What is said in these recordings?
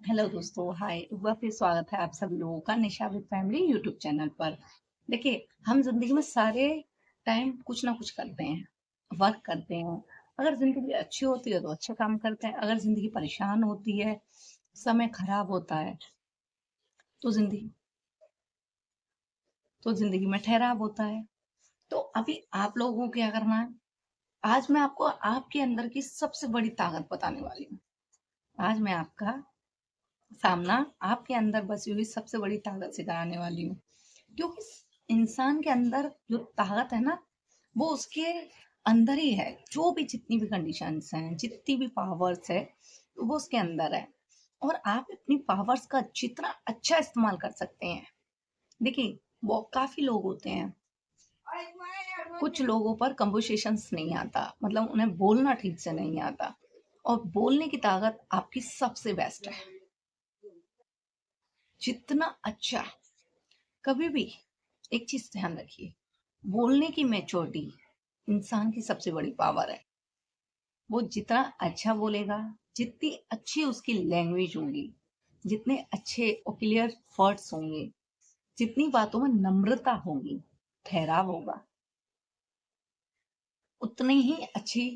Hello दोस्तों, हाय। एक बार फिर स्वागत है आप सभी लोगों का निशा विद फैमिली यूट्यूब चैनल पर। देखिए, हम जिंदगी में सारे टाइम कुछ ना कुछ करते हैं, वर्क करते हैं। अगर जिंदगी अच्छी होती है तो अच्छे काम करते हैं, अगर जिंदगी परेशान होती है, समय खराब होता है, तो जिंदगी में ठहराव होता है। तो अभी आप लोगों को क्या करना है? आज मैं आपको आपके अंदर की सबसे बड़ी ताकत बताने वाली हूँ। आज मैं आपका सामना आपके अंदर बसी हुई सबसे बड़ी ताकत से कराने वाली हूँ। क्योंकि इंसान के अंदर जो ताकत है ना, वो उसके अंदर ही है। जो भी जितनी भी कंडीशंस हैं, जितनी भी पावर्स है, वो उसके अंदर है। और आप अपनी पावर्स का जितना अच्छा इस्तेमाल कर सकते हैं। देखिए, वो काफी लोग होते हैं, कुछ लोगों पर कंपोजिशंस नहीं आता, मतलब उन्हें बोलना ठीक से नहीं आता। और बोलने की ताकत आपकी सबसे बेस्ट है। जितना अच्छा, कभी भी एक चीज ध्यान रखिए, बोलने की मैच्योरिटी इंसान की सबसे बड़ी पावर है। वो जितना अच्छा बोलेगा, जितनी अच्छी उसकी लैंग्वेज होगी, जितने अच्छे और क्लियर वर्ड्स होंगे, जितनी बातों में नम्रता होगी, ठहराव होगा, उतनी ही अच्छी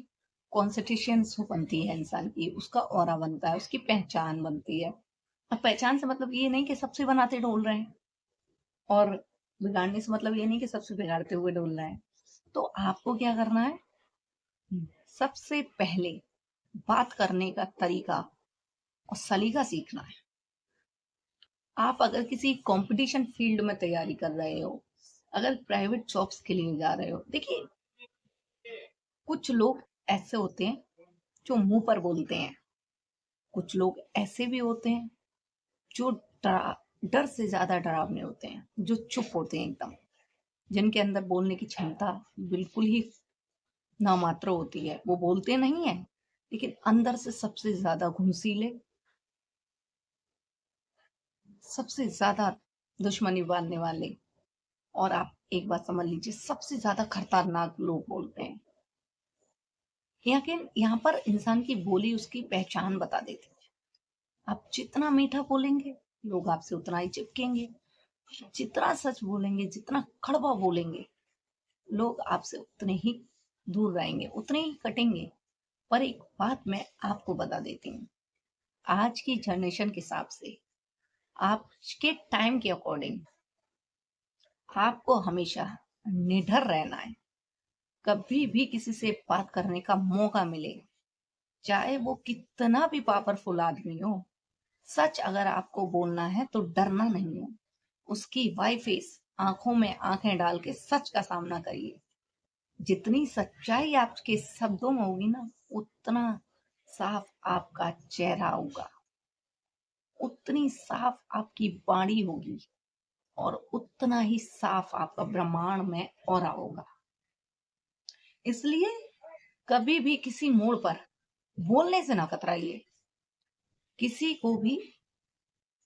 कॉन्सेंट्रेशन बनती है इंसान की, उसका ऑरा बनता है, उसकी पहचान बनती है। अब पहचान से मतलब ये नहीं कि सबसे बनाते डोल रहे हैं, और बिगाड़ने से मतलब ये नहीं कि सबसे बिगाड़ते हुए डोल रहे हैं। तो आपको क्या करना है? सबसे पहले बात करने का तरीका और सलीका सीखना है। आप अगर किसी कंपटीशन फील्ड में तैयारी कर रहे हो, अगर प्राइवेट जॉब्स के लिए जा रहे हो, देखिए, कुछ लोग ऐसे होते हैं जो मुंह पर बोलते हैं, कुछ लोग ऐसे भी होते हैं जो डर से ज्यादा डरावने होते हैं, जो चुप होते हैं एकदम, जिनके अंदर बोलने की क्षमता बिल्कुल ही नामात्र होती है। वो बोलते नहीं है, लेकिन अंदर से सबसे ज्यादा घुमसीले, सबसे ज्यादा दुश्मनी बांधने वाले, और आप एक बात समझ लीजिए, सबसे ज्यादा खतरनाक लोग बोलते हैं। लेकिन यहाँ पर इंसान की बोली उसकी पहचान बता देती है। आप जितना मीठा बोलेंगे, लोग आपसे उतना ही चिपकेंगे। जितना सच बोलेंगे, जितना कड़वा बोलेंगे, लोग आपसे उतने ही दूर रहेंगे, उतने ही कटेंगे। पर एक बात मैं आपको बता देती हूँ, आज की जनरेशन के हिसाब से, आपके टाइम के अकॉर्डिंग, आपको हमेशा निडर रहना है। कभी भी किसी से बात करने का मौका मिले, चाहे वो कितना भी पावरफुल आदमी हो, सच अगर आपको बोलना है तो डरना नहीं है। उसकी वाई फेस, आंखों में आंखें डाल के सच का सामना करिए। जितनी सच्चाई आपके शब्दों में होगी ना, उतना साफ आपका चेहरा होगा, उतनी साफ आपकी वाणी होगी, और उतना ही साफ आपका ब्रह्मांड में ऑरा होगा। इसलिए कभी भी किसी मोड़ पर बोलने से ना कतराइए। किसी को भी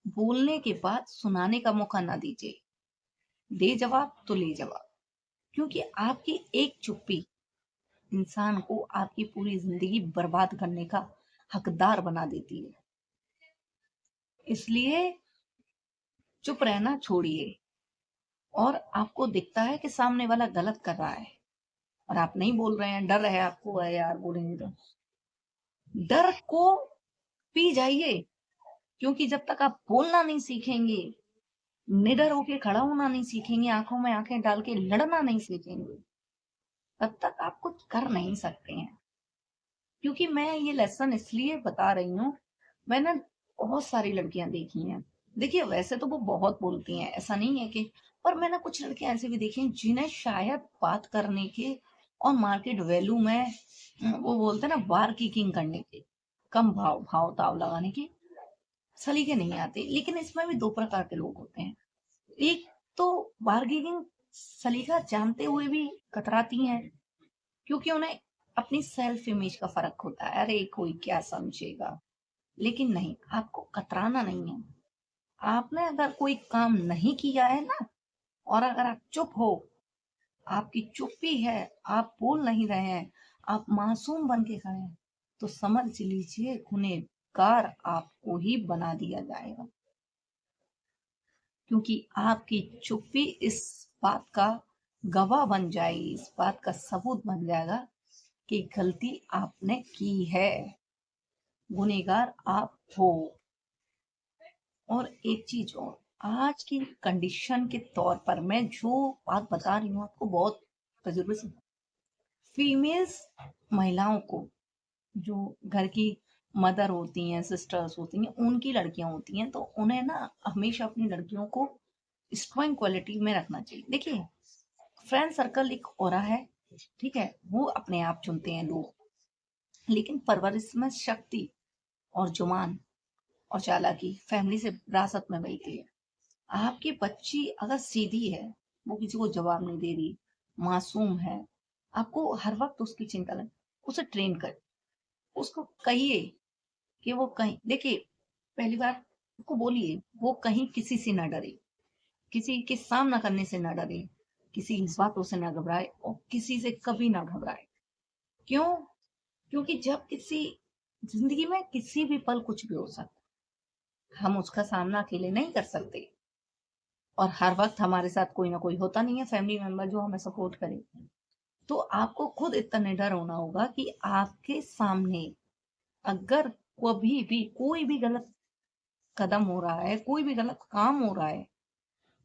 बोलने के बाद सुनाने का मौका ना दीजिए। दे जवाब तो ले जवाब। क्योंकि आपकी एक चुप्पी इंसान को आपकी पूरी जिंदगी बर्बाद करने का हकदार बना देती है। इसलिए चुप रहना छोड़िए। और आपको दिखता है कि सामने वाला गलत कर रहा है, और आप नहीं बोल रहे हैं, डर है आपको, है यार बोलेंगे तो, डर को पी जाइए। क्योंकि जब तक आप बोलना नहीं सीखेंगे, निडर होके खड़ा होना नहीं सीखेंगे, आंखों में आंखें डाल के लड़ना नहीं सीखेंगे, तब तक आप कुछ कर नहीं सकते हैं। क्योंकि मैं ये लेसन इसलिए बता रही हूँ, मैंने बहुत सारी लड़कियां देखी हैं। देखिए, वैसे तो वो बहुत बोलती हैं, ऐसा नहीं है कि, पर मैंने कुछ लड़कियां ऐसे भी देखी हैं जिन्हें शायद बात करने के और मार्केट वैल्यू में, वो बोलते हैं ना, बार्गेनिंग करने के, कम भाव भाव ताव लगाने के सलीके नहीं आते। लेकिन इसमें भी दो प्रकार के लोग होते हैं। एक तो बार्गेनिंग सलीका जानते हुए भी कतराती हैं, क्योंकि उन्हें अपनी सेल्फ इमेज का फर्क होता है, अरे कोई क्या समझेगा। लेकिन नहीं, आपको कतराना नहीं है। आपने अगर कोई काम नहीं किया है ना, और अगर आप चुप हो, आपकी चुप्पी है, आप बोल नहीं रहे हैं, आप मासूम बन के खड़े हैं, तो समझ लीजिए उन्हें शिकार आपको ही बना दिया जाएगा, क्योंकि आपकी चुप्पी इस बात का गवाह बन जाएगी, इस बात का सबूत बन जाएगा कि गलती आपने की है, गुनहगार आप हो। और एक चीज और, आज की कंडीशन के तौर पर मैं जो बात बता रही हूँ आपको बहुत तजुर्बे से, फीमेल्स महिलाओं को, जो घर की मदर होती हैं, सिस्टर्स होती हैं, उनकी लड़कियां होती हैं, तो उन्हें ना हमेशा अपनी लड़कियों को स्ट्रॉन्ग क्वालिटी में रखना चाहिए। देखिए, फ्रेंड सर्कल एक औरा है, ठीक है, वो अपने आप चुनते हैं लोग, लेकिन परवरिश में शक्ति और जुबान और चालाकी फैमिली से विरासत में मिलती है। आपकी बच्ची अगर सीधी है, वो किसी को जवाब नहीं दे रही, मासूम है, आपको हर वक्त उसकी चिंता लगे, उसे ट्रेन कर, उसको कहिए कि वो कहीं, देखिए, पहली बार उसको बोलिए वो कहीं किसी से ना डरे, किसी के सामना करने से ना डरे, किसी की बातों से ना घबराए और किसी से कभी ना घबराए। क्यों? क्योंकि जब किसी, जिंदगी में किसी भी पल कुछ भी हो सकता, हम उसका सामना अकेले नहीं कर सकते, और हर वक्त हमारे साथ कोई ना कोई होता नहीं है फैमिली मेंबर जो हमें सपोर्ट करे। तो आपको खुद इतना निडर होना होगा कि आपके सामने अगर कभी भी कोई भी गलत कदम हो रहा है, कोई भी गलत काम हो रहा है,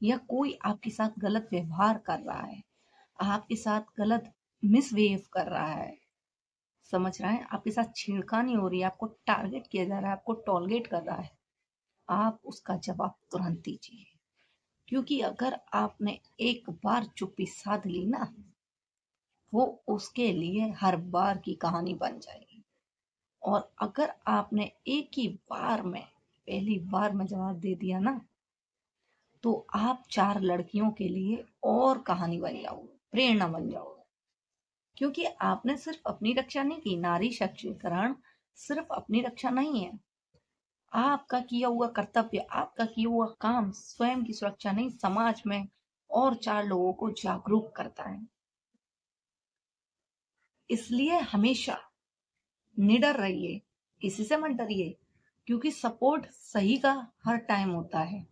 या कोई आपके साथ गलत व्यवहार कर रहा है, आपके साथ गलत मिसबिहेव कर रहा है, समझ रहे हैं, आपके साथ छेड़खानी हो रही है, आपको टारगेट किया जा रहा है, आपको टॉलगेट कर रहा है, आप उसका जवाब तुरंत दीजिए। क्योंकि अगर आपने एक बार चुप्पी साध ली ना, वो उसके लिए हर बार की कहानी बन जाएगी। और अगर आपने एक ही बार में, पहली बार में जवाब दे दिया ना, तो आप 4 लड़कियों के लिए और कहानी बन जाओगे, प्रेरणा बन जाओगे। क्योंकि आपने सिर्फ अपनी रक्षा नहीं की, नारी सशक्तिकरण सिर्फ अपनी रक्षा नहीं है, आपका किया हुआ कर्तव्य, आपका किया हुआ काम स्वयं की सुरक्षा नहीं, समाज में और 4 लोगों को जागरूक करता है। इसलिए हमेशा निडर रहिए, किसी से मत डरिए, क्योंकि सपोर्ट सही का हर टाइम होता है।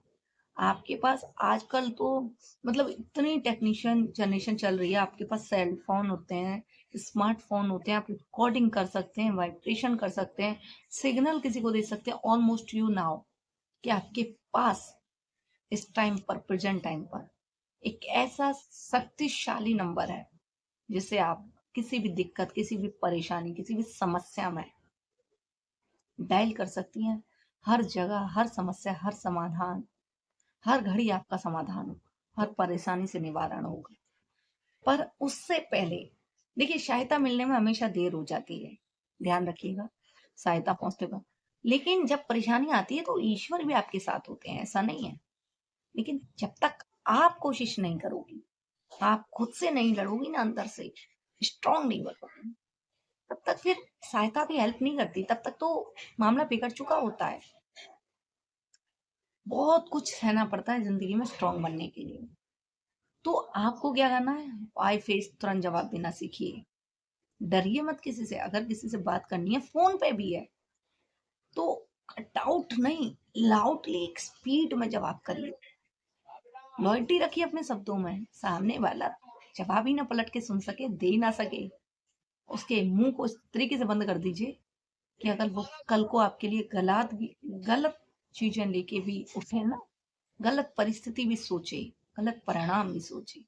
आपके पास आजकल तो मतलब इतनी टेक्नीशियन जनरेशन चल रही है, आपके पास सेल फोन होते हैं, स्मार्टफोन होते हैं, आप रिकॉर्डिंग कर सकते हैं, वाइब्रेशन कर सकते हैं, सिग्नल किसी को दे सकते हैं, ऑलमोस्ट यू नाउ, कि आपके पास इस टाइम पर, प्रेजेंट टाइम पर एक ऐसा शक्तिशाली नंबर है जिसे आप किसी भी दिक्कत, किसी भी परेशानी, किसी भी समस्या में डायल कर सकती हैं। हर जगह, हर समस्या, हर समाधान, हर घड़ी आपका समाधान होगा, हर परेशानी से निवारण होगा। पर उससे पहले देखिए, सहायता मिलने में हमेशा देर हो जाती है, ध्यान रखिएगा, सहायता पहुंचते वक्त। लेकिन जब परेशानी आती है तो ईश्वर भी आपके साथ होते हैं, ऐसा नहीं है। लेकिन जब तक आप कोशिश नहीं करोगी, आप खुद से नहीं लड़ोगी ना, अंदर से स्ट्रांग नहीं बनोगी, तब तक फिर सहायता भी हेल्प नहीं करती, तब तक तो मामला बिगड़ चुका होता है। बहुत कुछ सहना पड़ता है जिंदगी में स्ट्रांग बनने के लिए। तो आपको क्या करना है, आई फेस तुरंत जवाब देना सीखिए, डरिए मत किसी से। अगर किसी से बात करनी है, फोन पे भी है, तो डाउट नहीं, लाउडली एक स्पीड में जवाब करिए, लॉयल्टी रखिए अपने शब्दों में, सामने वाला जवाब ही ना पलट के सुन सके, दे ना सके, उसके मुंह को इस तरीके से बंद कर दीजिए कि अगर वो कल को आपके लिए गलत चीजें लेके भी उठे ना, गलत परिस्थिति भी सोचे, गलत परिणाम भी सोचे,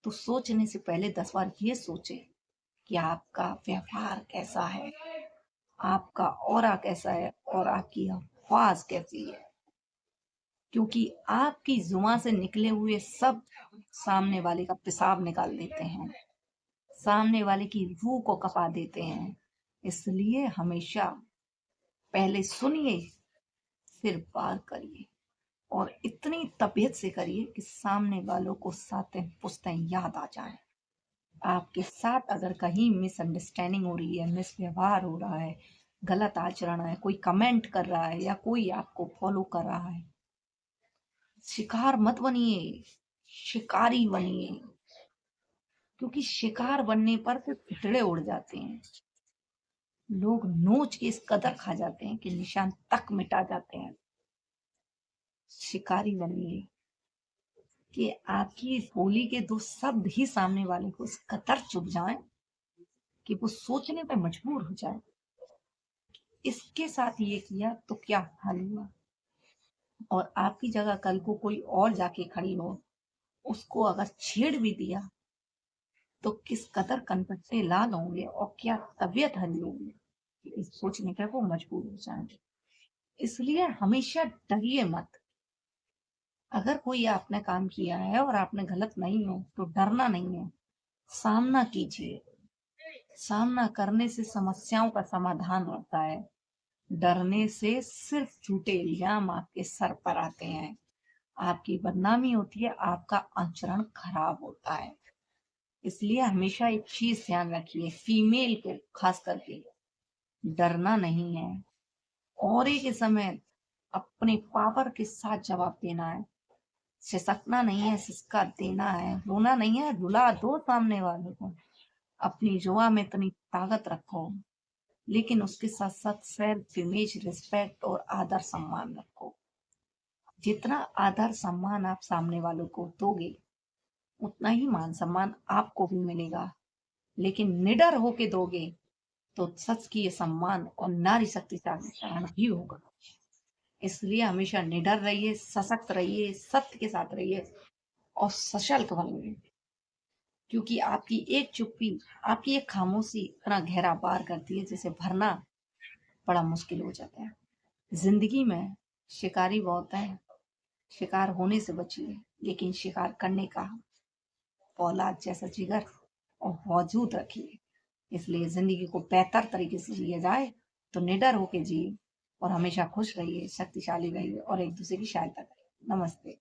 तो सोचने से पहले 10 बार ये सोचे कि आपका व्यवहार कैसा है, आपका ऑरा कैसा है, और आपकी आवाज कैसी है। क्योंकि आपकी जुबान से निकले हुए सब सामने वाले का पेशाब निकाल देते हैं, सामने वाले की रूह को कपा देते हैं। इसलिए हमेशा पहले सुनिए, फिर बात करिए, और इतनी तबीयत से करिए कि सामने वालों को सातें पुश्तें याद आ जाए। आपके साथ अगर कहीं मिसअंडरस्टैंडिंग हो रही है, मिसव्यवहार हो रहा है, गलत आचरण है, कोई कमेंट कर रहा है या कोई आपको फॉलो कर रहा है, शिकार मत बनिए, शिकारी बनिए। क्योंकि शिकार बनने पर फिर पिटड़े उड़ जाते हैं। लोग नोच के इस कदर खा जाते हैं कि निशान तक मिटा जाते हैं। शिकारी बनिए कि आपकी बोली के दो शब्द ही सामने वाले को इस कदर चुभ जाएं कि वो सोचने पे मजबूर हो जाए, इसके साथ ये किया तो क्या हाल हुआ। और आपकी जगह कल को कोई और जाके खड़ी हो, उसको अगर छेड़ भी दिया तो किस कदर कनपट्टे लाल होंगे और क्या तबीयत हरी होगी, इस सोचने का वो मजबूर हो जाएंगे। इसलिए हमेशा डरिए मत। अगर कोई आपने काम किया है और आपने गलत नहीं हो तो डरना नहीं है, सामना कीजिए। सामना करने से समस्याओं का समाधान होता है। डरने से सिर्फ झूठे इल्जाम आपके सर पर आते हैं, आपकी बदनामी होती है, आपका आचरण खराब होता है। इसलिए हमेशा एक चीज ध्यान रखिए, फीमेल को खास करके डरना नहीं है। और एक समय अपने पावर के साथ जवाब देना है। सिसकना नहीं है, सिसका देना है। रोना नहीं है, रुला दो सामने वाले को। अपनी जुआ में इतनी ताकत रखो, लेकिन उसके साथ साथ सेल्फ इमेज, रिस्पेक्ट और आदर सम्मान रखो। जितना आदर सम्मान आप सामने वालों को दोगे, उतना ही मान सम्मान आपको भी मिलेगा। लेकिन निडर होके दोगे तो सच की ये सम्मान और नारी शक्तिशाली भी होगा। इसलिए हमेशा निडर रहिए, सशक्त रहिए, सत्य के साथ रहिए और सशक्त बनिए। क्योंकि आपकी एक चुप्पी, आपकी एक खामोशी इतना गहरा पार करती है जिसे भरना बड़ा मुश्किल हो जाता है। जिंदगी में शिकारी बहुत है, शिकार होने से बचिए, लेकिन शिकार करने का औलाद जैसा जिगर और वजूद रखिए। इसलिए जिंदगी को बेहतर तरीके से जिया जाए तो निडर होके जिए और हमेशा खुश रहिए, शक्तिशाली रहिए और एक दूसरे की सहायता करिए। नमस्ते।